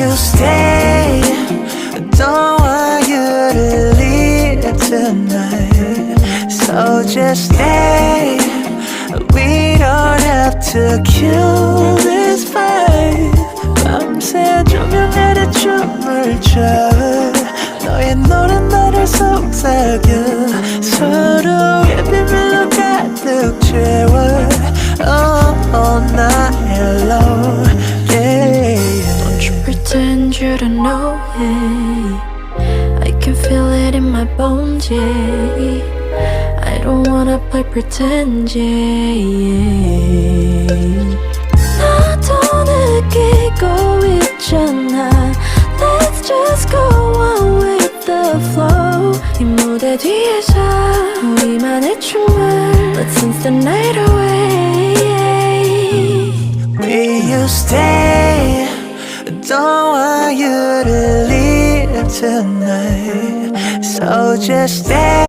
you stay? Don't want you to leave tonight, so just stay. We don't have to kill this vibe. 밤새 조명아래 춤을 춰. 너의 노래 나를 속삭여. 서로의 비밀로 가득 채워. All night long, yeah. Don't you pretend you don't know it. I can feel it in my bones, yeah. I don't wanna play pretend, yeah. 나도 느끼고 있잖아. Let's just go on with the flow. 이 무대 뒤에서 우리만의 춤을 Let's dance the night away. Will you stay? Don't want you to leave tonight, so just stay.